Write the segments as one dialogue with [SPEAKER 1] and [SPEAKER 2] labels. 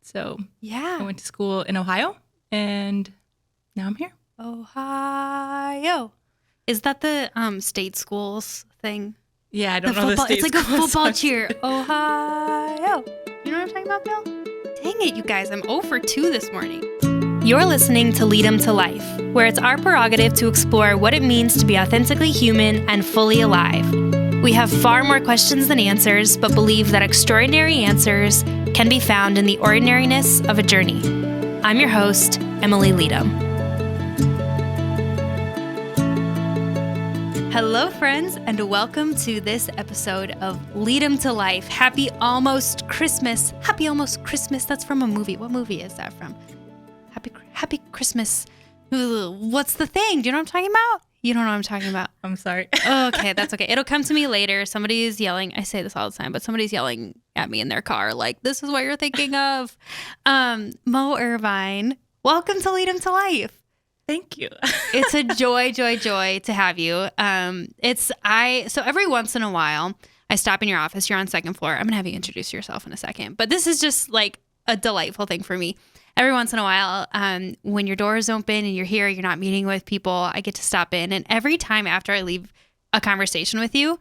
[SPEAKER 1] So
[SPEAKER 2] Yeah.
[SPEAKER 1] I went to school in Ohio, and now I'm here.
[SPEAKER 2] Ohio. Is that the state schools thing?
[SPEAKER 1] Yeah, I don't know
[SPEAKER 2] football,
[SPEAKER 1] the state
[SPEAKER 2] it's like a
[SPEAKER 1] school
[SPEAKER 2] football
[SPEAKER 1] songs.
[SPEAKER 2] cheer. Ohio. You know what I'm talking about, Bill? Dang it, you guys. I'm 0 for 2 this morning. You're listening to Lead 'em to Life, where it's our prerogative to explore what it means to be authentically human and fully alive. We have far more questions than answers, but believe that extraordinary answers can be found in the ordinariness of a journey. I'm your host, Emily Leadham. Hello, friends, and welcome to this episode of Lead 'em to Life. Happy almost Christmas. Happy almost Christmas. That's from a movie. What movie is that from? Happy Christmas. What's the thing? Do you know what I'm talking about? You don't know what I'm talking about.
[SPEAKER 1] I'm sorry.
[SPEAKER 2] Okay, that's okay. It'll come to me later. Somebody is yelling. I say this all the time, but somebody's yelling at me in their car like, this is what you're thinking of. Mo Irvine, welcome to Lead 'em to Life.
[SPEAKER 1] Thank you.
[SPEAKER 2] It's a joy to have you. So every once in a while, I stop in your office. You're on second floor. I'm going to have you introduce yourself in a second. But this is just like a delightful thing for me. Every once in a while, when your door is open and you're here, you're not meeting with people, I get to stop in. And every time after I leave a conversation with you,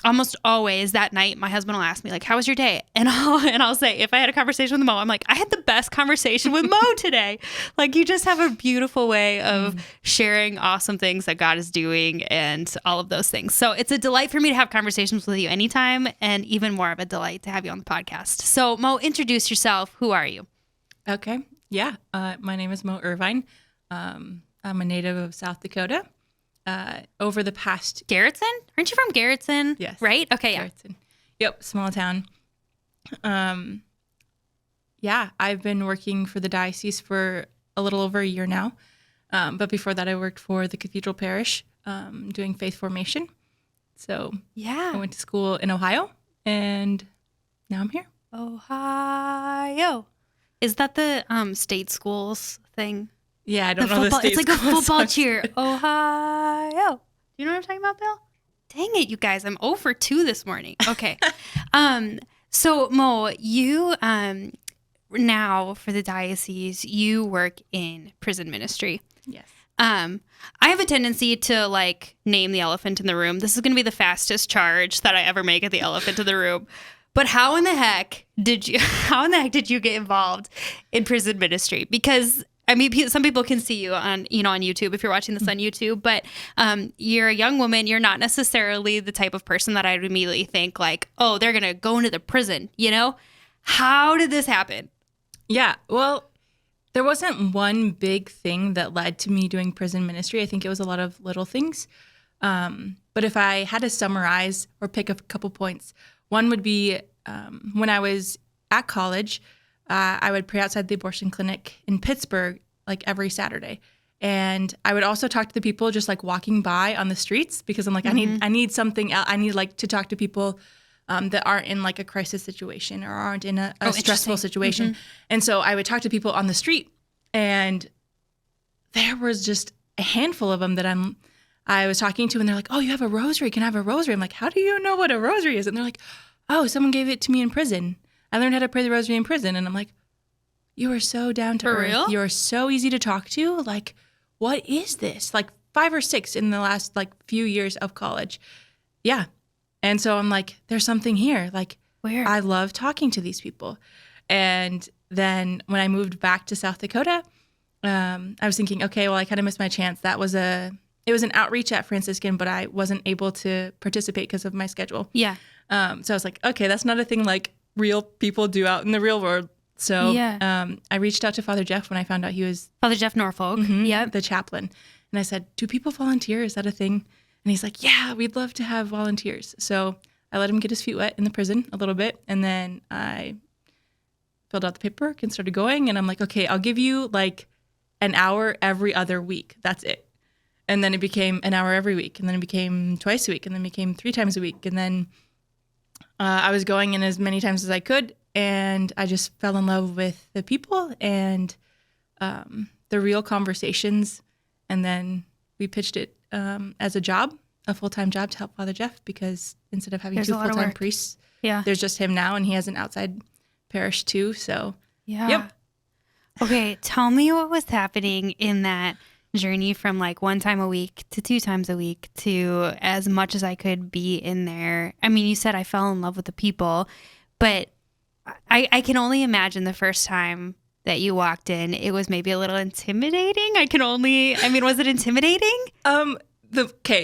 [SPEAKER 2] almost always that night, my husband will ask me, like, how was your day? And I'll say, if I had a conversation with Mo, I'm like, I had the best conversation with Mo today. Like, you just have a beautiful way of sharing awesome things that God is doing and all of those things. So it's a delight for me to have conversations with you anytime, and even more of a delight to have you on the podcast. So Mo, introduce yourself. Who are you?
[SPEAKER 1] Okay. Yeah. My name is Mo Irvine. I'm a native of South Dakota. Over the past...
[SPEAKER 2] Garrettson? Aren't you from Garrettson?
[SPEAKER 1] Yes.
[SPEAKER 2] Right? Okay, yeah.
[SPEAKER 1] Garrettson. Yep, small town. Yeah, I've been working for the Diocese for a little over a year now. But before that, I worked for the Cathedral Parish doing faith formation. So
[SPEAKER 2] Yeah.
[SPEAKER 1] I went to school in Ohio, and now I'm here.
[SPEAKER 2] Ohio. Is that the state schools thing?
[SPEAKER 1] Yeah, I don't know the state
[SPEAKER 2] It's like a
[SPEAKER 1] school
[SPEAKER 2] football
[SPEAKER 1] songs.
[SPEAKER 2] cheer. Ohio. You know what I'm talking about, Bill? Dang it, you guys. I'm 0 for 2 this morning. Okay. So, Mo, you now for the diocese, you work in prison ministry.
[SPEAKER 1] Yes.
[SPEAKER 2] I have a tendency to like name the elephant in the room. This is going to be the fastest charge that I ever make at the elephant in the room. But how in the heck did you get involved in prison ministry? Because I mean, some people can see you on YouTube if you're watching this on YouTube, but you're a young woman. You're not necessarily the type of person that I'd immediately think like, oh, they're going to go into the prison, you know? How did this happen?
[SPEAKER 1] Yeah, well, there wasn't one big thing that led to me doing prison ministry. I think it was a lot of little things. But if I had to summarize or pick a couple points, one would be when I was at college, I would pray outside the abortion clinic in Pittsburgh like every Saturday. And I would also talk to the people just like walking by on the streets because I'm like, I need something else. I need like to talk to people that aren't in like a crisis situation or aren't in a stressful situation. Mm-hmm. And so I would talk to people on the street, and there was just a handful of them that I was talking to, and they're like, oh, you have a rosary. Can I have a rosary? I'm like, how do you know what a rosary is? And they're like, oh, someone gave it to me in prison. I learned how to pray the rosary in prison. And I'm like, you are so down to earth.
[SPEAKER 2] For real?
[SPEAKER 1] You're so easy to talk to. Like, what is this? Like 5 or 6 in the last like few years of college. Yeah. And so I'm like, there's something here. Like,
[SPEAKER 2] Where?
[SPEAKER 1] I love talking to these people. And then when I moved back to South Dakota, I was thinking, okay, well, I kind of missed my chance. It was an outreach at Franciscan, but I wasn't able to participate because of my schedule.
[SPEAKER 2] Yeah.
[SPEAKER 1] So I was like, okay, that's not a thing like real people do out in the real world. So I reached out to Father Jeff when I found out he was
[SPEAKER 2] Father Jeff Norfolk. Yep.
[SPEAKER 1] the chaplain. And I said, do people volunteer? Is that a thing? And he's like, yeah, we'd love to have volunteers. So I let him get his feet wet in the prison a little bit. And then I filled out the paperwork and started going. And I'm like, okay, I'll give you like an hour every other week. That's it. And then it became an hour every week. And then it became twice a week. And then it became 3 times a week. And then I was going in as many times as I could. And I just fell in love with the people and the real conversations. And then we pitched it as a job, a full-time job to help Father Jeff, because instead of having 2 full-time priests, there's just him now, and he has an outside parish too. So,
[SPEAKER 2] Yeah.
[SPEAKER 1] Yep.
[SPEAKER 2] Okay, tell me what was happening in that journey from like 1 time a week to 2 times a week to as much as I could be in there. I mean, you said I fell in love with the people, but I can only imagine the first time that you walked in, it was maybe a little intimidating. Was it intimidating?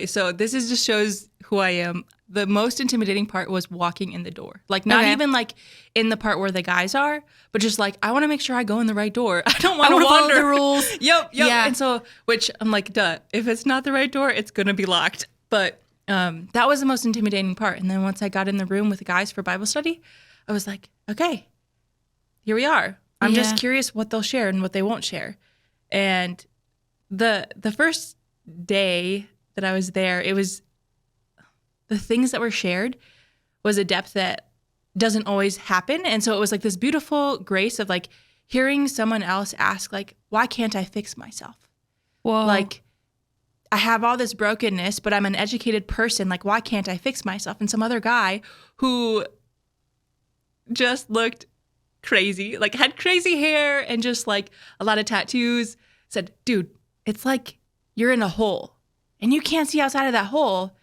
[SPEAKER 1] So this is just shows who I am. The most intimidating part was walking in the door. Like, not even like in the part where the guys are, but just like, I want to make sure I go in the right door. I don't want to wander.
[SPEAKER 2] Follow the rules.
[SPEAKER 1] Yep.
[SPEAKER 2] Yeah.
[SPEAKER 1] And so, which I'm like, duh, if it's not the right door, it's going to be locked. But that was the most intimidating part. And then once I got in the room with the guys for Bible study, I was like, okay, here we are. I'm just curious what they'll share and what they won't share. And the first day that I was there, it was the things that were shared was a depth that doesn't always happen. And so it was like this beautiful grace of like hearing someone else ask, like, why can't I fix myself?
[SPEAKER 2] Whoa.
[SPEAKER 1] Like, I have all this brokenness, but I'm an educated person. Like, why can't I fix myself? And some other guy who just looked crazy, like had crazy hair and just like a lot of tattoos, said, dude, it's like you're in a hole and you can't see outside of that hole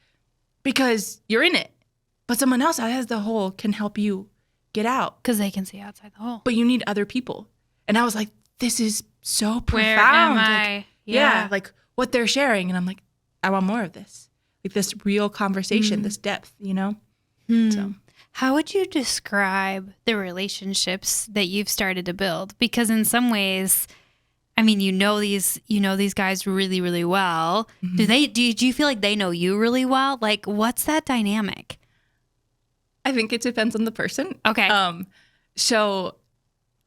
[SPEAKER 1] because you're in it. But someone else outside of the hole can help you get out.
[SPEAKER 2] Because they can see outside the hole.
[SPEAKER 1] But you need other people. And I was like, this is so profound.
[SPEAKER 2] Where am I?
[SPEAKER 1] Like, yeah, like what they're sharing. And I'm like, I want more of this. Like this real conversation, this depth, you know? So.
[SPEAKER 2] How would you describe the relationships that you've started to build? Because in some ways, I mean, you know these guys really, really well. Mm-hmm. Do you feel like they know you really well? Like, what's that dynamic?
[SPEAKER 1] I think it depends on the person.
[SPEAKER 2] Okay.
[SPEAKER 1] So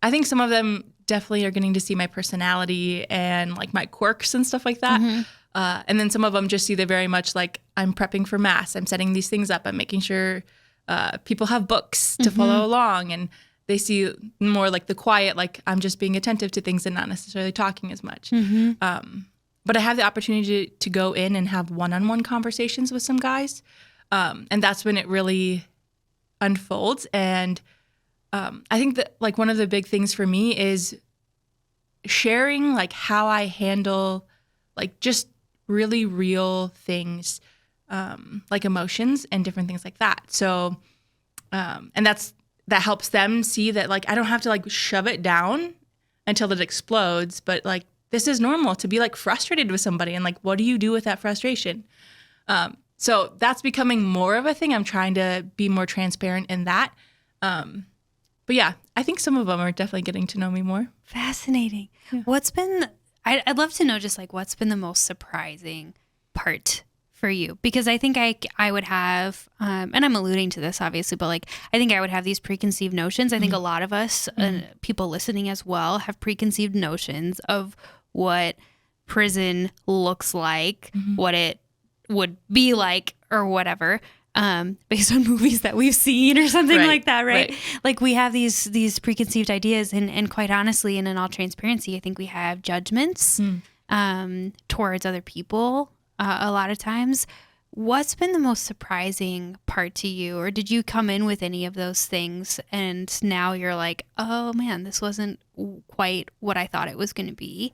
[SPEAKER 1] I think some of them definitely are getting to see my personality and like my quirks and stuff like that. Mm-hmm. And then some of them just see they're very much like, I'm prepping for mass. I'm setting these things up. I'm making sure people have books to follow along, and they see more like the quiet, like I'm just being attentive to things and not necessarily talking as much. Mm-hmm. But I have the opportunity to go in and have one-on-one conversations with some guys. And that's when it really unfolds. And I think that like one of the big things for me is sharing like how I handle like just really real things, like emotions and different things like that. So, and that helps them see that like I don't have to like shove it down until it explodes, but like this is normal to be like frustrated with somebody, and like what do you do with that frustration? So that's becoming more of a thing. I'm trying to be more transparent in that. But yeah, I think some of them are definitely getting to know me more.
[SPEAKER 2] Fascinating. Yeah. I'd love to know just like what's been the most surprising part for you? Because I think I would have, and I'm alluding to this obviously, but like I think I would have these preconceived notions. I think a lot of us, people listening as well, have preconceived notions of what prison looks like, what it would be like, or whatever, based on movies that we've seen or something like that, right? Like we have these preconceived ideas, and quite honestly, and in all transparency, I think we have judgments towards other people. A lot of times. What's been the most surprising part to you? Or did you come in with any of those things and now you're like, oh man, this wasn't quite what I thought it was going to be?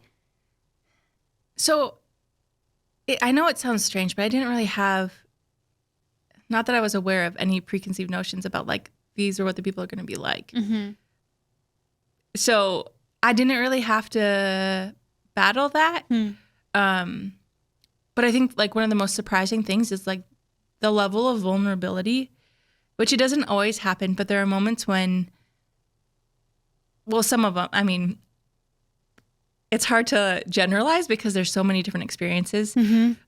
[SPEAKER 1] So I know it sounds strange, but I didn't really have, not that I was aware of any preconceived notions about like, these are what the people are going to be like. Mm-hmm. So I didn't really have to battle that. But I think like one of the most surprising things is like the level of vulnerability, which it doesn't always happen, but there are moments when, well, some of them, I mean, it's hard to generalize because there's so many different experiences,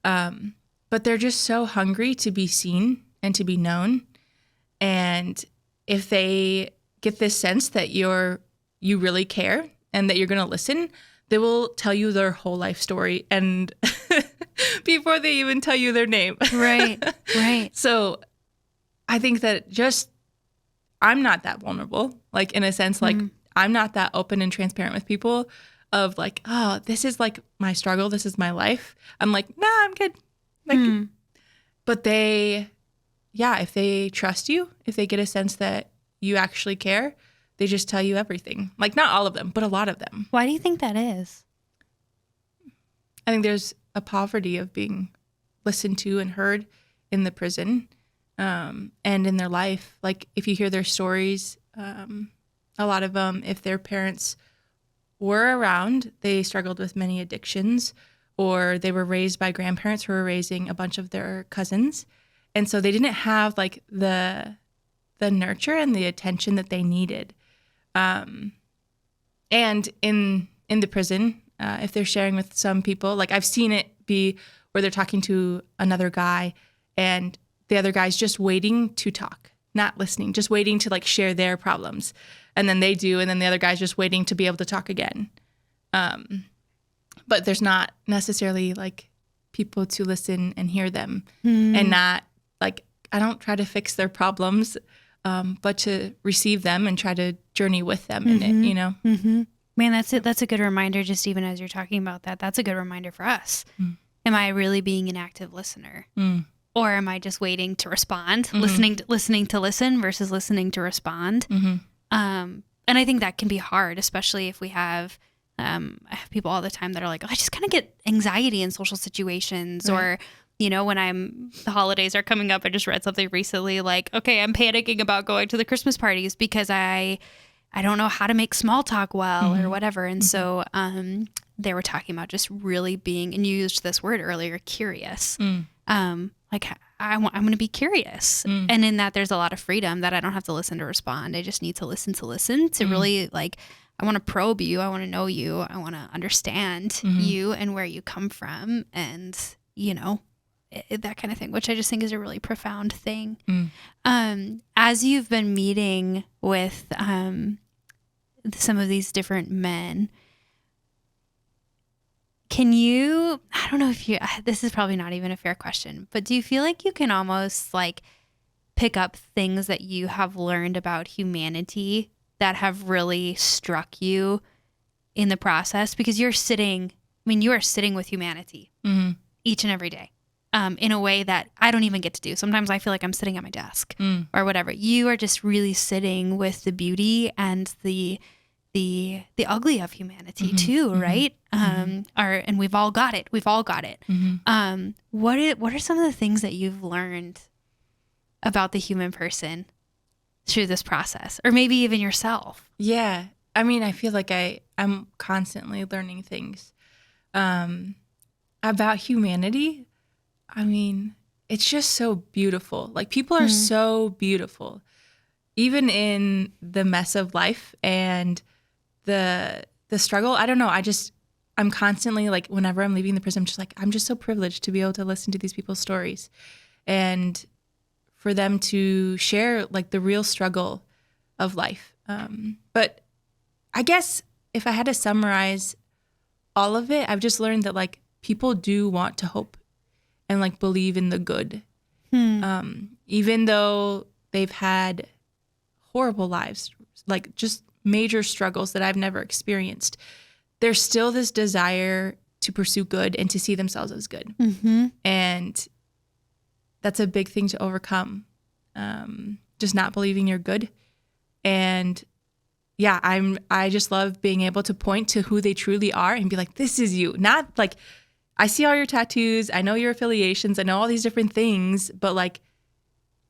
[SPEAKER 1] but they're just so hungry to be seen and to be known. And if they get this sense that you really care and that you're going to listen, they will tell you their whole life story and before they even tell you their name.
[SPEAKER 2] Right.
[SPEAKER 1] So I think that just, I'm not that vulnerable, like in a sense, like I'm not that open and transparent with people of like, oh, this is like my struggle. This is my life. I'm like, nah, I'm good. Like, but if they trust you, if they get a sense that you actually care, they just tell you everything. Like, not all of them, but a lot of them.
[SPEAKER 2] Why do you think that is?
[SPEAKER 1] I think there's a poverty of being listened to and heard in the prison, and in their life. Like, if you hear their stories, a lot of them, if their parents were around, they struggled with many addictions, or they were raised by grandparents who were raising a bunch of their cousins. And so they didn't have like the nurture and the attention that they needed. And in the prison, if they're sharing with some people, like I've seen it be where they're talking to another guy and the other guy's just waiting to talk, not listening, just waiting to like share their problems. And then they do, and then the other guy's just waiting to be able to talk again. But there's not necessarily like people to listen and hear them, and not like, I don't try to fix their problems, but to receive them and try to journey with them in it, you know?
[SPEAKER 2] Mm-hmm. Man, that's it. That's a good reminder. Just even as you're talking about that, that's a good reminder for us. Am I really being an active listener? Or am I just waiting to respond, listening to listen versus listening to respond? And I think that can be hard, especially if we have, I have people all the time that are like, oh, I just kind of get anxiety in social situations, right. Or, you know, when the holidays are coming up, I just read something recently like, okay, I'm panicking about going to the Christmas parties because I don't know how to make small talk well or whatever. And so they were talking about just really being, and you used this word earlier, curious. Like, I'm going to be curious. And in that, there's a lot of freedom that I don't have to listen to respond. I just need to listen to really, like, I want to probe you. I want to know you. I want to understand you and where you come from, and, you know, that kind of thing, which I just think is a really profound thing. As you've been meeting with some of these different men, can you, I don't know if you, this is probably not even a fair question, but do you feel like you can almost like pick up things that you have learned about humanity that have really struck you in the process? Because you are sitting with humanity each and every day in a way that I don't even get to do. Sometimes I feel like I'm sitting at my desk or whatever. You are just really sitting with the beauty and the ugly of humanity too, right? And we've all got it. What are some of the things that you've learned about the human person through this process, or maybe even yourself?
[SPEAKER 1] Yeah. I mean, I feel like I'm constantly learning things about humanity. I mean, it's just so beautiful. Like, people are so beautiful, even in the mess of life and the struggle. I don't know. I'm constantly like, whenever I'm leaving the prison, I'm just like, I'm just so privileged to be able to listen to these people's stories and for them to share like the real struggle of life. But I guess if I had to summarize all of it, I've just learned that like people do want to hope and like believe in the good. Even though they've had horrible lives, like just major struggles that I've never experienced, there's still this desire to pursue good and to see themselves as good. And that's a big thing to overcome. Just not believing you're good. And yeah, I just love being able to point to who they truly are and be like, this is you. Not like, I see all your tattoos, I know your affiliations, I know all these different things, but like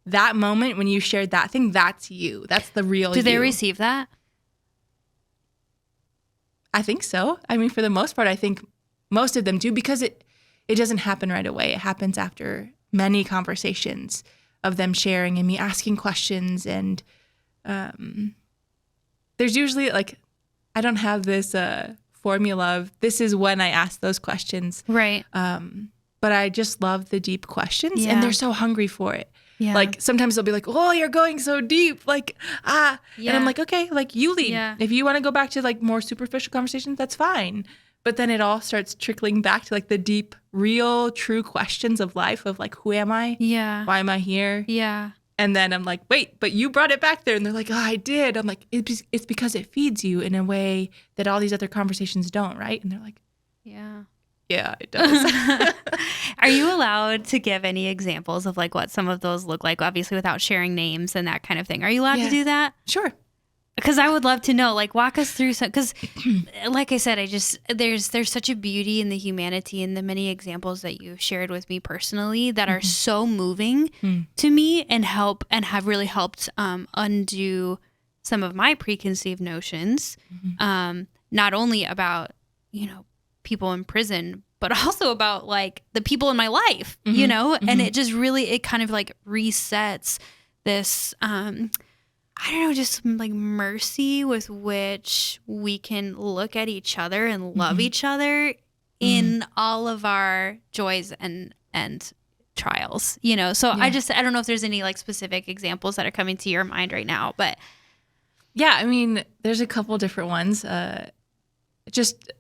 [SPEAKER 1] that moment when you shared that thing, that's you. That's the real you.
[SPEAKER 2] Do they receive that?
[SPEAKER 1] I think so. I mean, for the most part, I think most of them do, because it doesn't happen right away. It happens after many conversations of them sharing and me asking questions. And there's usually like, I don't have this formula of this is when I ask those questions.
[SPEAKER 2] Right.
[SPEAKER 1] But I just love the deep questions, and they're so hungry for it.
[SPEAKER 2] Yeah.
[SPEAKER 1] Like sometimes they'll be like, oh, you're going so deep. Like, And I'm like, okay, like you lead.
[SPEAKER 2] Yeah.
[SPEAKER 1] If you want to go back to like more superficial conversations, that's fine. But then it all starts trickling back to like the deep, real, true questions of life of like, who am I?
[SPEAKER 2] Yeah.
[SPEAKER 1] Why am I here?
[SPEAKER 2] Yeah.
[SPEAKER 1] And then I'm like, wait, but you brought it back there. And they're like, oh, I did. I'm like, it's because it feeds you in a way that all these other conversations don't, right? And they're like, yeah, it does.
[SPEAKER 2] Are you allowed to give any examples of like what some of those look like? Obviously without sharing names and that kind of thing. Are you allowed to do that?
[SPEAKER 1] Sure.
[SPEAKER 2] because I would love to know, like, walk us through some, because like I said, there's such a beauty in the humanity and the many examples that you shared with me personally that are so moving to me and have really helped undo some of my preconceived notions, not only about, people in prison, but also about like the people in my life, and it kind of like resets this, I don't know, just like mercy with which we can look at each other and love each other in all of our joys and trials, So I don't know if there's any like specific examples that are coming to your mind right now, but
[SPEAKER 1] yeah, I mean, there's a couple different ones. Just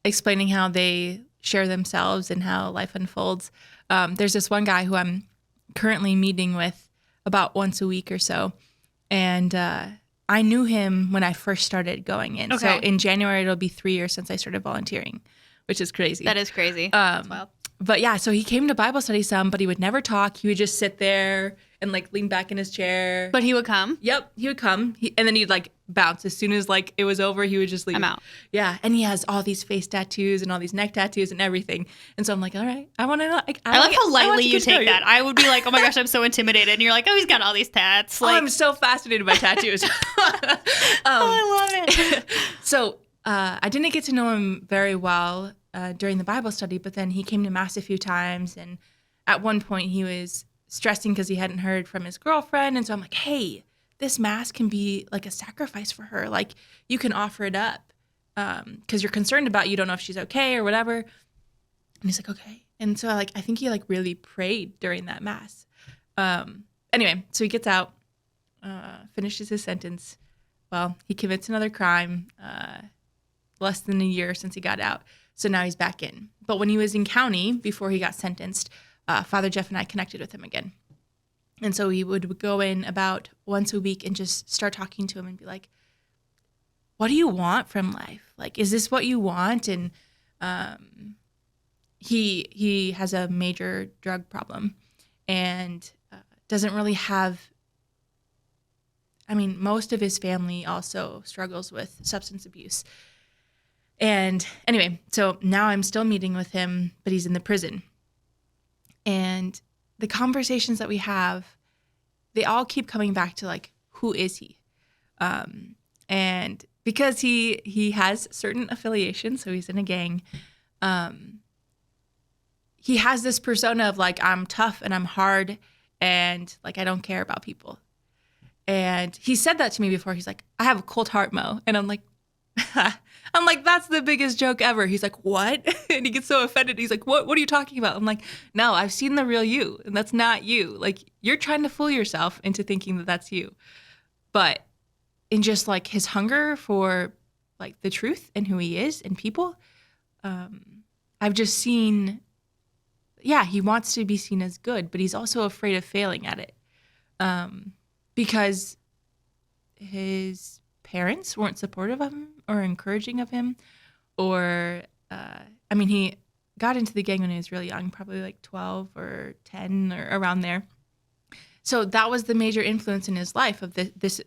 [SPEAKER 1] explaining how they share themselves and how life unfolds. There's this one guy who I'm currently meeting with about once a week or so. And I knew him when I first started going in.
[SPEAKER 2] Okay.
[SPEAKER 1] So in January, it'll be 3 years since I started volunteering, which is crazy.
[SPEAKER 2] that is crazy. That's wild.
[SPEAKER 1] But yeah, so he came to Bible study some, but he would never talk. He would just sit there and like lean back in his chair.
[SPEAKER 2] But he would come?
[SPEAKER 1] Yep, he would come. And then he'd like bounce. As soon as like it was over, he would just leave.
[SPEAKER 2] I'm out.
[SPEAKER 1] Yeah, and he has all these face tattoos and all these neck tattoos and everything. And so I'm like, all right, I want to know.
[SPEAKER 2] I love how lightly you take that. I would be like, oh my gosh, I'm so intimidated. And you're like, oh, he's got all these tats. Like,
[SPEAKER 1] I'm so fascinated by tattoos.
[SPEAKER 2] I love it.
[SPEAKER 1] So I didn't get to know him very well during the Bible study, but then he came to Mass a few times. And at one point he was stressing because he hadn't heard from his girlfriend. And so I'm like, hey, this Mass can be like a sacrifice for her. Like you can offer it up because you're concerned about, you don't know if she's okay or whatever. And he's like, okay. And so I think he like really prayed during that Mass. Anyway, so he gets out, finishes his sentence. Well, he commits another crime less than a year since he got out. So now he's back in. But when he was in county, before he got sentenced, Father Jeff and I connected with him again. And so we would go in about once a week and just start talking to him and be like, what do you want from life? Like, is this what you want? And he has a major drug problem and doesn't really have, most of his family also struggles with substance abuse. And anyway, so now I'm still meeting with him, but he's in the prison. And the conversations that we have, they all keep coming back to like, who is he? And because he has certain affiliations, so he's in a gang, he has this persona of like, I'm tough and I'm hard and like, I don't care about people. And he said that to me before. He's like, I have a cold heart, Mo. And I'm like, that's the biggest joke ever. He's like, what? And he gets so offended. He's like, what are you talking about? I'm like, no, I've seen the real you, and that's not you. Like, you're trying to fool yourself into thinking that that's you. But in just like his hunger for like the truth and who he is and people, I've just seen, he wants to be seen as good, but he's also afraid of failing at it. Because his parents weren't supportive of him or encouraging of him, or he got into the gang when he was really young, probably like 12 or 10 or around there. So that was the major influence in his life of this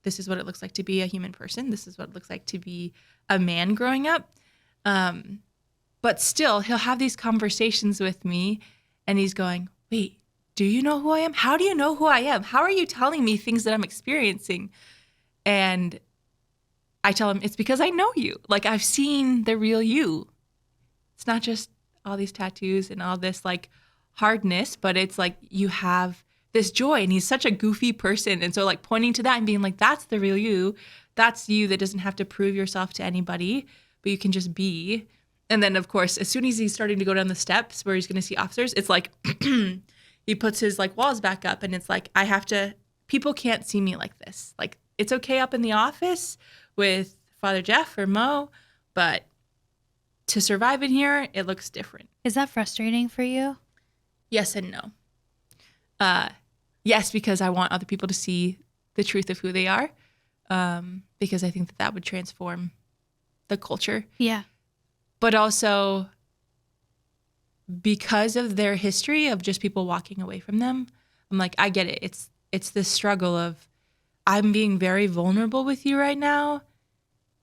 [SPEAKER 1] is what it looks like to be a human person. This is what it looks like to be a man growing up. But still, he'll have these conversations with me and he's going, wait, do you know who I am? How do you know who I am? How are you telling me things that I'm experiencing? And I tell him, it's because I know you. Like, I've seen the real you. It's not just all these tattoos and all this like hardness, but it's like you have this joy, and he's such a goofy person. And so like pointing to that and being like, that's the real you. That's you that doesn't have to prove yourself to anybody, but you can just be. And then of course, as soon as he's starting to go down the steps where he's going to see officers, it's like he puts his like walls back up and it's like, people can't see me like this. Like, it's okay up in the office with Father Jeff or Mo, but to survive in here, it looks different.
[SPEAKER 2] Is that frustrating for you?
[SPEAKER 1] Yes and no. Yes, because I want other people to see the truth of who they are, because I think that would transform the culture.
[SPEAKER 2] Yeah.
[SPEAKER 1] But also because of their history of just people walking away from them, I'm like, I get it. It's this struggle of I'm being very vulnerable with you right now.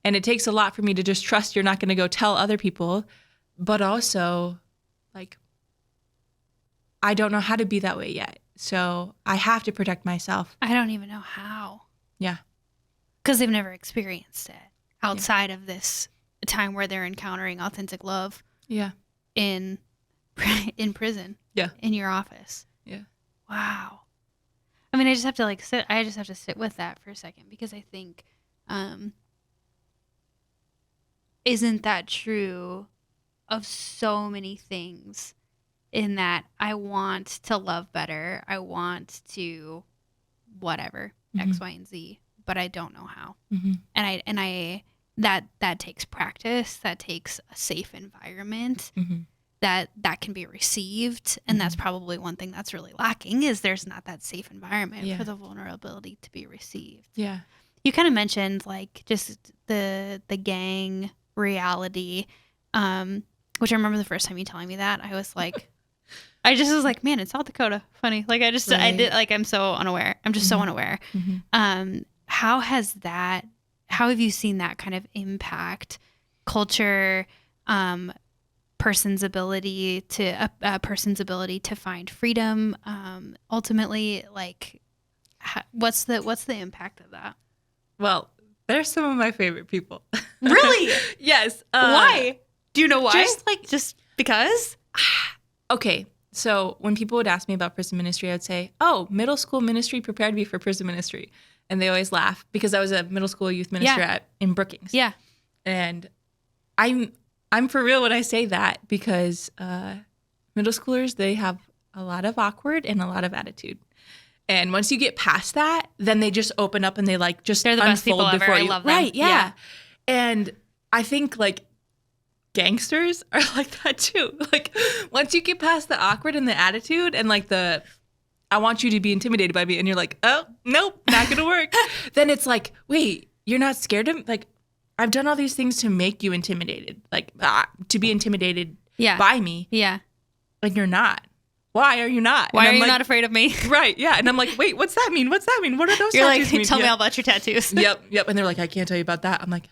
[SPEAKER 1] And it takes a lot for me to just trust you're not going to go tell other people. But also, like, I don't know how to be that way yet. So I have to protect myself.
[SPEAKER 2] I don't even know how.
[SPEAKER 1] Yeah.
[SPEAKER 2] Because they've never experienced it outside of this time where they're encountering authentic love.
[SPEAKER 1] Yeah.
[SPEAKER 2] In prison.
[SPEAKER 1] Yeah.
[SPEAKER 2] In your office.
[SPEAKER 1] Yeah.
[SPEAKER 2] Wow. I mean, I just have to sit with that for a second, because I think, isn't that true of so many things, in that I want to love better. I want to whatever, X, Y, and Z, but I don't know how. And I that takes practice. That takes a safe environment that can be received. And that's probably one thing that's really lacking, is there's not that safe environment for the vulnerability to be received.
[SPEAKER 1] Yeah.
[SPEAKER 2] You kind of mentioned like just the gang reality, which I remember the first time you telling me that, I was like, I just was like, man, it's South Dakota. Funny. Like I did, like, I'm so unaware. I'm just so unaware. How have you seen that kind of impact culture, person's ability to find freedom, ultimately, like, what's the impact of that?
[SPEAKER 1] Well, they're some of my favorite people.
[SPEAKER 2] Really?
[SPEAKER 1] Yes.
[SPEAKER 2] Why? Do you know why?
[SPEAKER 1] Just
[SPEAKER 2] because?
[SPEAKER 1] Okay. So when people would ask me about prison ministry, I would say, oh, middle school ministry prepared me for prison ministry. And they always laugh, because I was a middle school youth minister in Brookings.
[SPEAKER 2] Yeah.
[SPEAKER 1] And I'm for real when I say that, because middle schoolers, they have a lot of awkward and a lot of attitude. And once you get past that, then they just open up and they like just
[SPEAKER 2] they're the best people ever. I love them.
[SPEAKER 1] Right, yeah. And I think like gangsters are like that too. Like once you get past the awkward and the attitude and like the I want you to be intimidated by me, and you're like, oh, nope, not gonna work. Then it's like, wait, you're not scared of, like, I've done all these things to make you intimidated, like to be intimidated by me.
[SPEAKER 2] Yeah.
[SPEAKER 1] Like you're not. Why are you not?
[SPEAKER 2] Why are you not afraid of me?
[SPEAKER 1] Right, yeah. And I'm like, wait, what's that mean? What's that mean? What are those
[SPEAKER 2] You're
[SPEAKER 1] tattoos
[SPEAKER 2] like,
[SPEAKER 1] mean?
[SPEAKER 2] tell me all about your tattoos.
[SPEAKER 1] Yep. And they're like, I can't tell you about that. I'm like,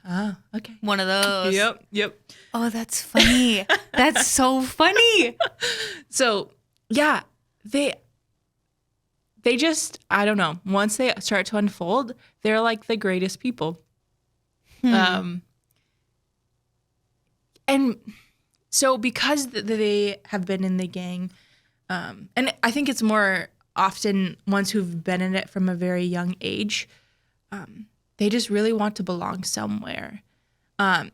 [SPEAKER 1] okay.
[SPEAKER 2] One of those.
[SPEAKER 1] Yep.
[SPEAKER 2] Oh, that's funny. That's so funny.
[SPEAKER 1] So, yeah, they just, I don't know. Once they start to unfold, they're like the greatest people. And so because they have been in the gang, and I think it's more often ones who've been in it from a very young age, they just really want to belong somewhere.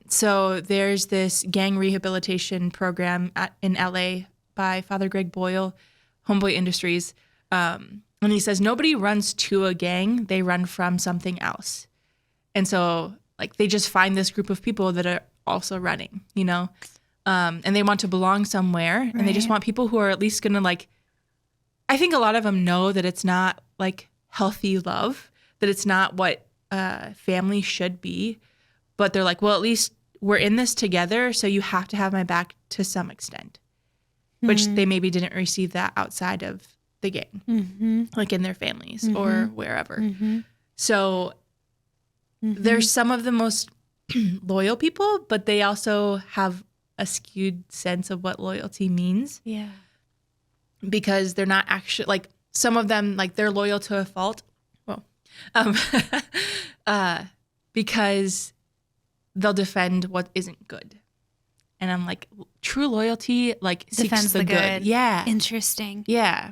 [SPEAKER 1] So there's this gang rehabilitation program in LA by Father Greg Boyle, Homeboy Industries. And he says, nobody runs to a gang, they run from something else. And so like they just find this group of people that are also running, you know? And they want to belong somewhere. Right. And they just want people who are at least going to like, I think a lot of them know that it's not like healthy love, that it's not what family should be. But they're like, well, at least we're in this together, so you have to have my back to some extent, which they maybe didn't receive that outside of the gang, like in their families or wherever. So there's some of the most loyal people, but they also have a skewed sense of what loyalty means.
[SPEAKER 2] Yeah.
[SPEAKER 1] Because they're not actually, like, some of them, like, they're loyal to a fault. Well, because they'll defend what isn't good. And I'm like, true loyalty, like,
[SPEAKER 2] defends
[SPEAKER 1] seeks the good. Yeah.
[SPEAKER 2] Interesting.
[SPEAKER 1] Yeah.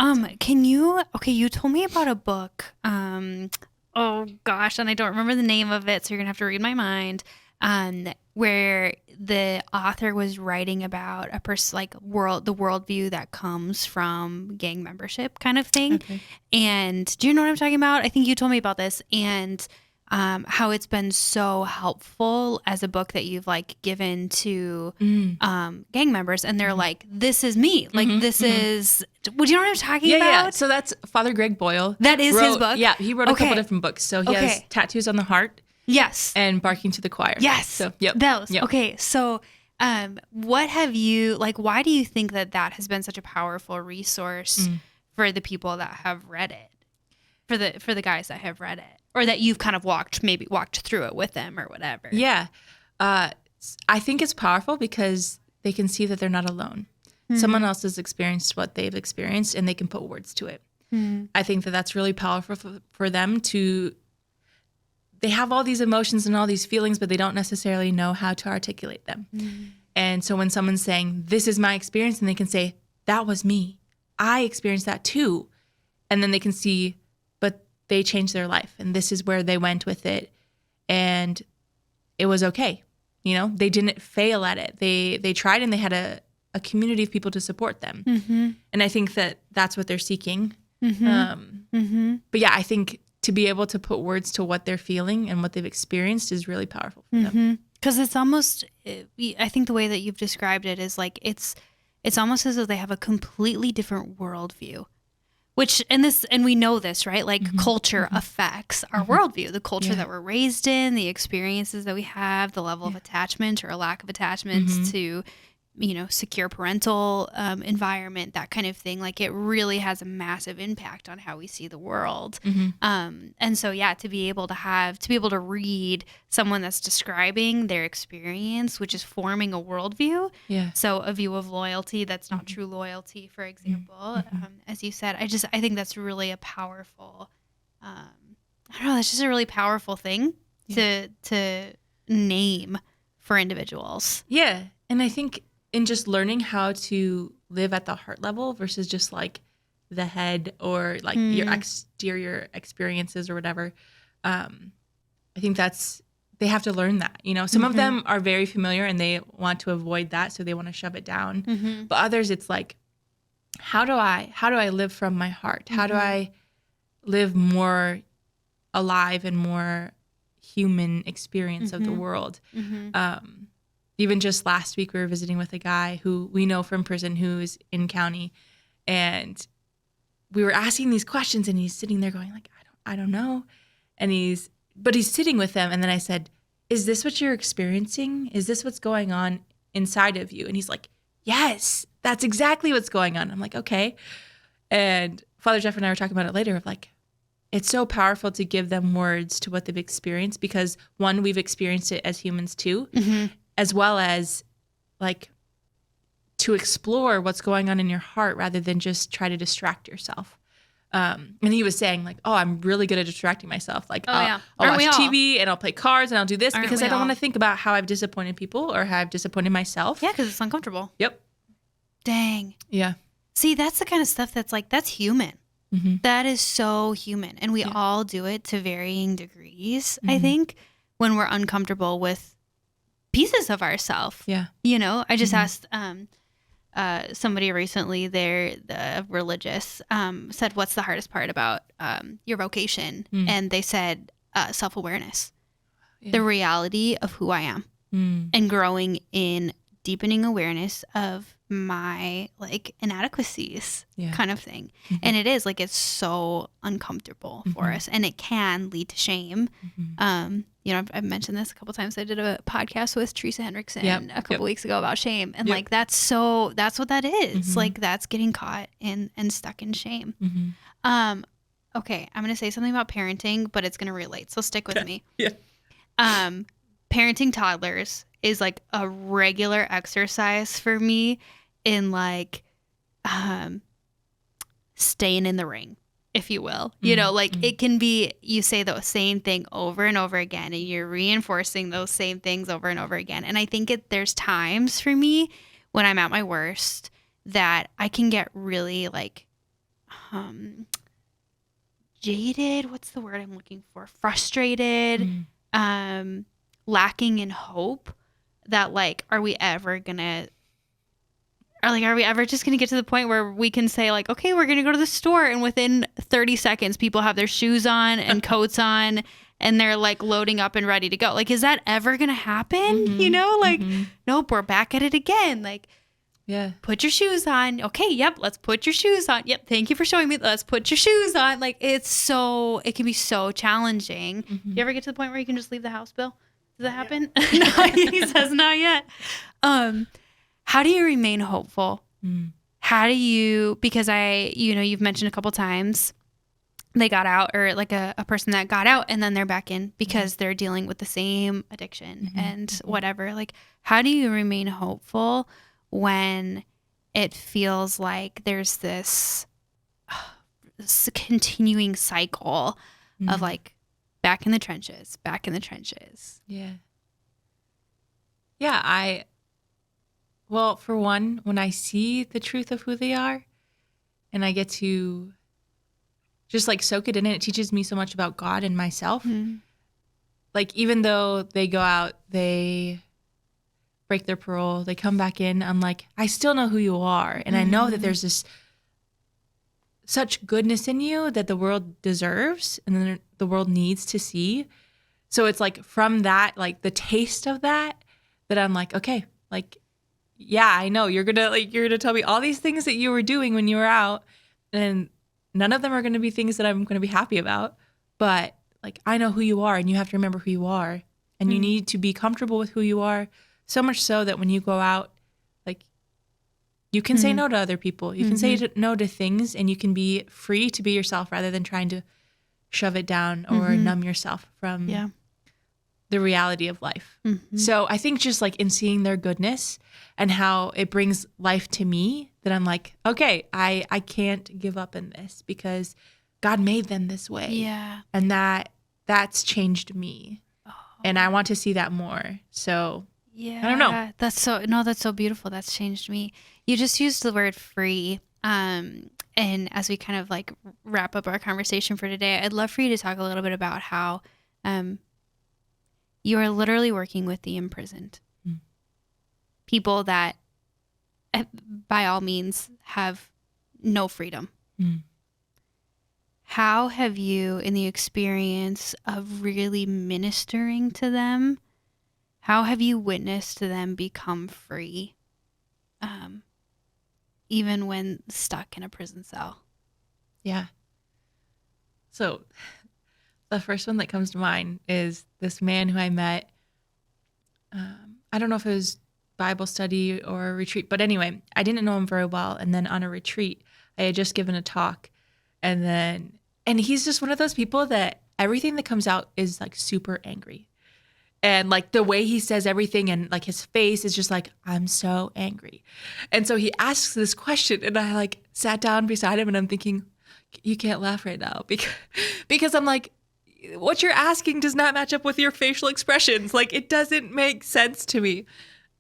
[SPEAKER 2] You told me about a book. Oh gosh, and I don't remember the name of it, so you're gonna have to read my mind. Where the author was writing about a person, like the worldview that comes from gang membership, kind of thing. Okay. And do you know what I'm talking about? I think you told me about this, and how it's been so helpful as a book that you've like given to gang members, and they're like, "This is me. Like this is." Would you know what I'm talking about?
[SPEAKER 1] Yeah. So that's Father Greg Boyle.
[SPEAKER 2] That is his book.
[SPEAKER 1] Yeah, he wrote a couple different books. So he has Tattoos on the Heart.
[SPEAKER 2] Yes.
[SPEAKER 1] And Barking to the Choir.
[SPEAKER 2] Yes.
[SPEAKER 1] So, yep.
[SPEAKER 2] Those.
[SPEAKER 1] Yep.
[SPEAKER 2] Okay. So, what have you, like, why do you think that has been such a powerful resource for the people that have read it? for the guys that have read it, or that you've kind of walked through it with them or whatever.
[SPEAKER 1] Yeah. I think it's powerful because they can see that they're not alone. Someone else has experienced what they've experienced and they can put words to it. I think that that's really powerful for them to, they have all these emotions and all these feelings, but they don't necessarily know how to articulate them. And so when someone's saying, this is my experience, and they can say, that was me. I experienced that too. And then they can see, but they changed their life and this is where they went with it. And it was okay. You know, they didn't fail at it. They tried, and they had a community of people to support them. And I think that that's what they're seeking. But yeah, I think to be able to put words to what they're feeling and what they've experienced is really powerful for them.
[SPEAKER 2] Because it's almost, I think the way that you've described it is like, it's almost as though they have a completely different worldview. Which, and we know this, right? Like culture affects our worldview, the culture that we're raised in, the experiences that we have, the level of attachment or a lack of attachment to, you know, secure parental environment, that kind of thing. Like it really has a massive impact on how we see the world. And so, yeah, to be able to read someone that's describing their experience, which is forming a worldview. Yeah. So a view of loyalty that's not true loyalty, for example, as you said, I think that's really a powerful, I don't know, that's just a really powerful thing to name for individuals.
[SPEAKER 1] Yeah. And I think in just learning how to live at the heart level versus just like the head or like your exterior experiences or whatever. I think they have to learn that, you know, some of them are very familiar and they want to avoid that. So they want to shove it down, but others it's like, how do I live from my heart? How do I live more alive and more human experience of the world? Even just last week, we were visiting with a guy who we know from prison who's in county, and we were asking these questions, and he's sitting there going like, I don't know. And he's sitting with them. And then I said, is this what you're experiencing? Is this what's going on inside of you? And he's like, yes, that's exactly what's going on. I'm like, okay. And Father Jeff and I were talking about it later of like, it's so powerful to give them words to what they've experienced because one, we've experienced it as humans too. As well as like to explore what's going on in your heart rather than just try to distract yourself. And he was saying like, oh, I'm really good at distracting myself. Like I'll watch TV and I'll play cards and I'll do this because I don't want to think about how I've disappointed people or how I've disappointed myself.
[SPEAKER 2] Yeah, because it's uncomfortable.
[SPEAKER 1] Yep.
[SPEAKER 2] Dang.
[SPEAKER 1] Yeah.
[SPEAKER 2] See, that's the kind of stuff that's like, that's human. That is so human. And we all do it to varying degrees, I think, when we're uncomfortable with pieces of ourselves. Yeah. You know, I just asked somebody recently, they're religious, said, what's the hardest part about your vocation? And they said, self-awareness, the reality of who I am and growing in deepening awareness of my like inadequacies kind of thing. And it is like, it's so uncomfortable for us and it can lead to shame. You know, I've mentioned this a couple times. I did a podcast with Teresa Hendrickson a couple weeks ago about shame. And like, that's what that is. Like that's getting caught in and stuck in shame. Okay. I'm going to say something about parenting, but it's going to relate. So stick with me. Parenting toddlers is like a regular exercise for me in like staying in the ring, if you will. You know, like it can be, you say the same thing over and over again and you're reinforcing those same things over and over again. And I think there's times for me when I'm at my worst that I can get really like jaded. What's the word I'm looking for? Frustrated, lacking in hope. That like, are we ever just going to get to the point where we can say like, okay, we're going to go to the store and within 30 seconds, people have their shoes on and coats on and they're like loading up and ready to go. Like, is that ever going to happen? You know, like, nope, we're back at it again. Like, put your shoes on. Okay. Yep. Let's put your shoes on. Yep. Thank you for showing me. Let's put your shoes on. Like it can be so challenging. You ever get to the point where you can just leave the house, Bill? Does that happen? No, he says not yet. How do you remain hopeful? How do you, because you've mentioned a couple times they got out, or like a person that got out and then they're back in because they're dealing with the same addiction and whatever. Like, how do you remain hopeful when it feels like there's this continuing cycle of like back in the trenches?
[SPEAKER 1] Yeah. Yeah. Well, for one, when I see the truth of who they are and I get to just like soak it in, it teaches me so much about God and myself. Like, even though they go out, they break their parole, they come back in, I'm like, I still know who you are. And I know that there's this such goodness in you that the world deserves and then the world needs to see. So it's like from that, like the taste of that I'm like, okay, like, yeah, I know you're gonna tell me all these things that you were doing when you were out, and none of them are gonna be things that I'm gonna be happy about. But like, I know who you are, and you have to remember who you are, and you need to be comfortable with who you are, so much so that when you go out, like, you can say no to other people, you can say no to things, and you can be free to be yourself rather than trying to shove it down or numb yourself from the reality of life. So I think just like in seeing their goodness and how it brings life to me, that I'm like, okay, I can't give up in this because God made them this way.
[SPEAKER 2] Yeah.
[SPEAKER 1] And that's changed me. And I want to see that more. So
[SPEAKER 2] yeah,
[SPEAKER 1] I don't know.
[SPEAKER 2] That's so beautiful. That's changed me. You just used the word free. And as we kind of like wrap up our conversation for today, I'd love for you to talk a little bit about how, you are literally working with the imprisoned. People that, by all means, have no freedom. How have you, in the experience of really ministering to them, how have you witnessed them become free, even when stuck in a prison cell?
[SPEAKER 1] Yeah. So the first one that comes to mind is this man who I met. I don't know if it was Bible study or a retreat, but anyway, I didn't know him very well. And then on a retreat, I had just given a talk, and he's just one of those people that everything that comes out is like super angry. And like the way he says everything and like his face is just like, I'm so angry. And so he asks this question, and I like sat down beside him and I'm thinking, you can't laugh right now because I'm like, what you're asking does not match up with your facial expressions. Like, it doesn't make sense to me.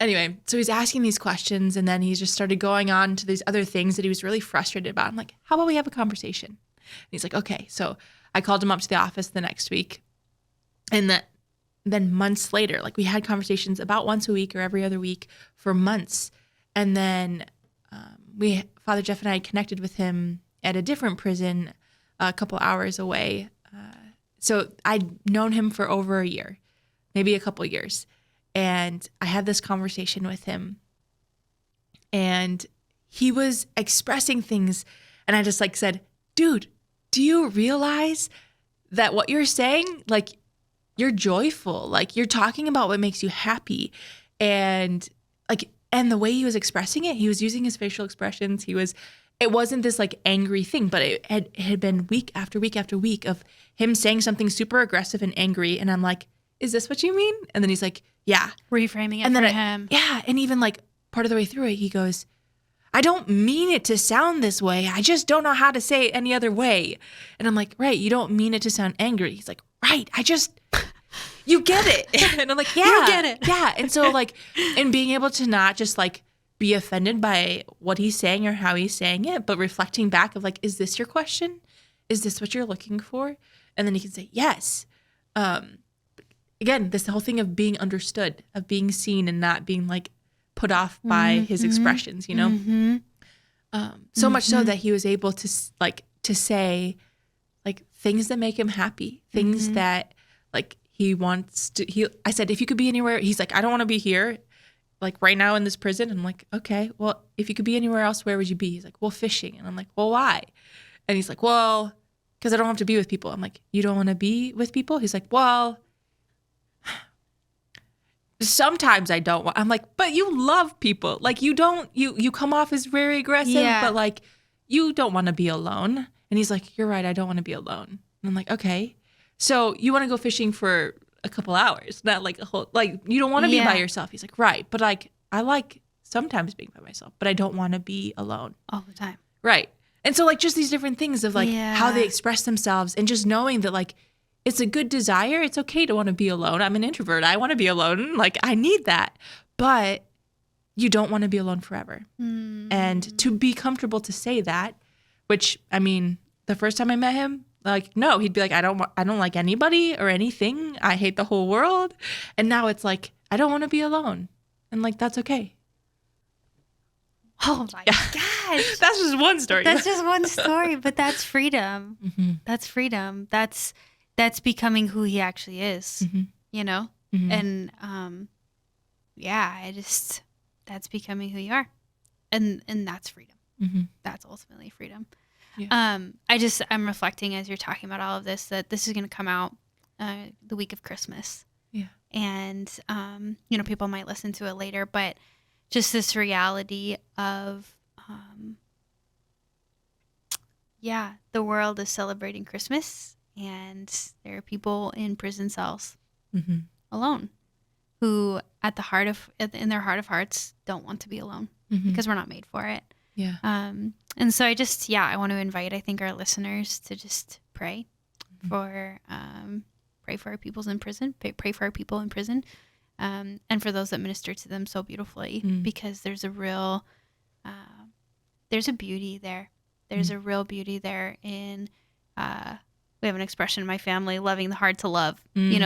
[SPEAKER 1] Anyway, so he's asking these questions, and then he just started going on to these other things that he was really frustrated about. I'm like, how about we have a conversation? And he's like, okay. So I called him up to the office the next week. And then months later, like, we had conversations about once a week or every other week for months. And then Father Jeff and I connected with him at a different prison a couple hours away. So I'd known him for over a year, maybe a couple years. And I had this conversation with him, and he was expressing things. And I just like said, dude, do you realize that what you're saying, like, you're joyful, like you're talking about what makes you happy. And like, and the way he was expressing it, he was using his facial expressions. It wasn't this like angry thing, but it had been week after week after week of him saying something super aggressive and angry. And I'm like, is this what you mean? And then he's like, yeah.
[SPEAKER 2] Reframing it
[SPEAKER 1] and then
[SPEAKER 2] for him.
[SPEAKER 1] Yeah. And even like part of the way through it, he goes, I don't mean it to sound this way. I just don't know how to say it any other way. And I'm like, right, you don't mean it to sound angry. He's like, right, you get it. And I'm like, yeah.
[SPEAKER 2] You get it.
[SPEAKER 1] Yeah. And so like, and being able to not just like be offended by what he's saying or how he's saying it, but reflecting back of like, is this your question? Is this what you're looking for? And then he can say, yes. Again, this whole thing of being understood, of being seen and not being like put off by his expressions, you know? So much so that he was able to say like things that make him happy, things that like he wants to, I said, if you could be anywhere, he's like, I don't want to be here, like right now in this prison. And I'm like, okay, well, if you could be anywhere else, where would you be? He's like, well, fishing. And I'm like, well, why? And he's like, well, because I don't have to be with people. I'm like, you don't want to be with people? He's like, well, sometimes I don't want. I'm like, but you love people. Like you come off as very aggressive, but like you don't want to be alone. And he's like, you're right. I don't want to be alone. And I'm like, okay. So you want to go fishing for a couple hours, not like a whole, like you don't want to be by yourself. He's like, right. But like, I like sometimes being by myself, but I don't want to be alone
[SPEAKER 2] all the time.
[SPEAKER 1] Right. And so like just these different things of like how they express themselves and just knowing that like it's a good desire. It's okay to want to be alone. I'm an introvert. I want to be alone. Like I need that. But you don't want to be alone forever. And to be comfortable to say that, which I mean, the first time I met him, like, no, he'd be like, I don't like anybody or anything. I hate the whole world. And now it's like, I don't want to be alone. And like, that's okay.
[SPEAKER 2] Oh my gosh.
[SPEAKER 1] That's just one story.
[SPEAKER 2] That's just one story, but that's freedom. That's freedom. That's becoming who he actually is, you know? And that's becoming who you are. And that's freedom. That's ultimately freedom. Yeah. I'm reflecting as you're talking about all of this, that this is going to come out the week of Christmas. Yeah. And, people might listen to it later, but just this reality of, the world is celebrating Christmas, and there are people in prison cells alone who in their heart of hearts don't want to be alone because we're not made for it. Yeah. And so I want to invite, I think, our listeners to just pray for our peoples in prison, pray for our people in prison. And for those that minister to them so beautifully, because there's a real, there's a beauty there. There's a real beauty there in, we have an expression in my family, loving the hard to love.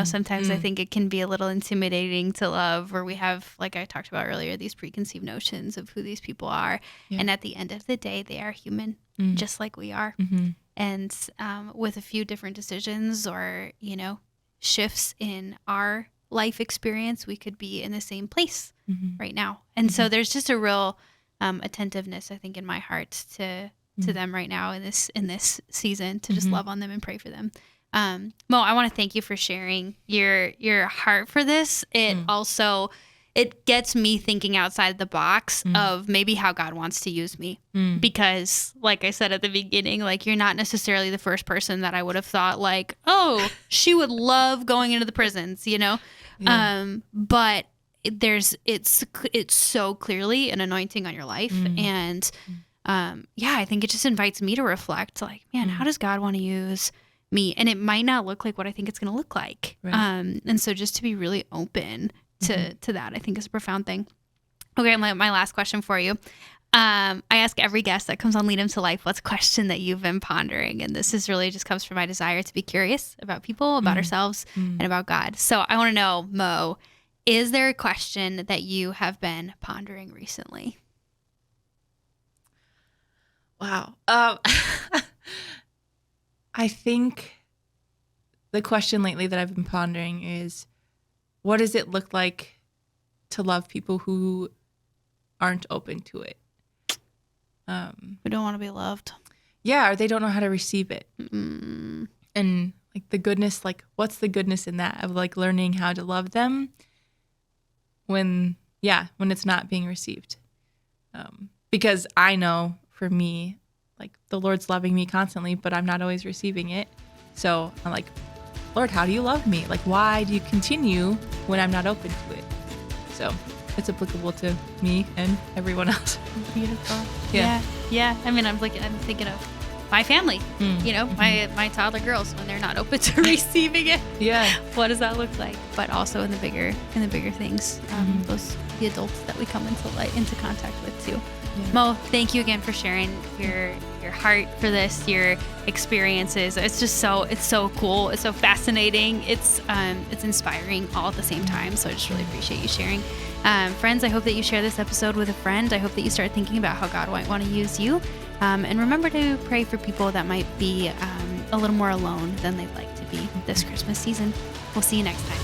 [SPEAKER 2] Sometimes I think it can be a little intimidating to love, or we have, like I talked about earlier, these preconceived notions of who these people are. Yeah. And at the end of the day, they are human, just like we are. And with a few different decisions or, shifts in our life experience, we could be in the same place right now. And so there's just a real attentiveness, I think, in my heart to them right now in this season, to just love on them and pray for them. Mo, I want to thank you for sharing your heart for this. It gets me thinking outside the box of maybe how God wants to use me. Because like I said at the beginning, like you're not necessarily the first person that I would have thought like, oh, she would love going into the prisons, Yeah. But it's so clearly an anointing on your life. And I think it just invites me to reflect like, man, how does God want to use me? And it might not look like what I think it's going to look like. Right. And so just to be really open to that, I think is a profound thing. Okay, my last question for you. I ask every guest that comes on Lead 'Em to Life, what's a question that you've been pondering? And this is really just comes from my desire to be curious about people, about ourselves, and about God. So I want to know, Mo, is there a question that you have been pondering recently?
[SPEAKER 1] Wow. I think the question lately that I've been pondering is, what does it look like to love people who aren't open to it?
[SPEAKER 2] We don't want to be loved.
[SPEAKER 1] Yeah, or they don't know how to receive it. And like the goodness, like what's the goodness in that of like learning how to love them when it's not being received? Because I know for me, like the Lord's loving me constantly, but I'm not always receiving it. So I'm like, Lord, how do you love me? Like, why do you continue when I'm not open to it? So it's applicable to me and everyone else.
[SPEAKER 2] Beautiful. Yeah. I mean, I'm thinking of my family, my toddler girls, when they're not open to receiving it. Yeah. What does that look like? But also in the bigger things, the adults that we come into contact with too. Yeah. Mo, thank you again for sharing your heart for this, your experiences. It's so cool. It's so fascinating. It's inspiring all at the same time. So I just really appreciate you sharing. Friends, I hope that you share this episode with a friend. I hope that you start thinking about how God might want to use you. And remember to pray for people that might be a little more alone than they'd like to be this Christmas season. We'll see you next time.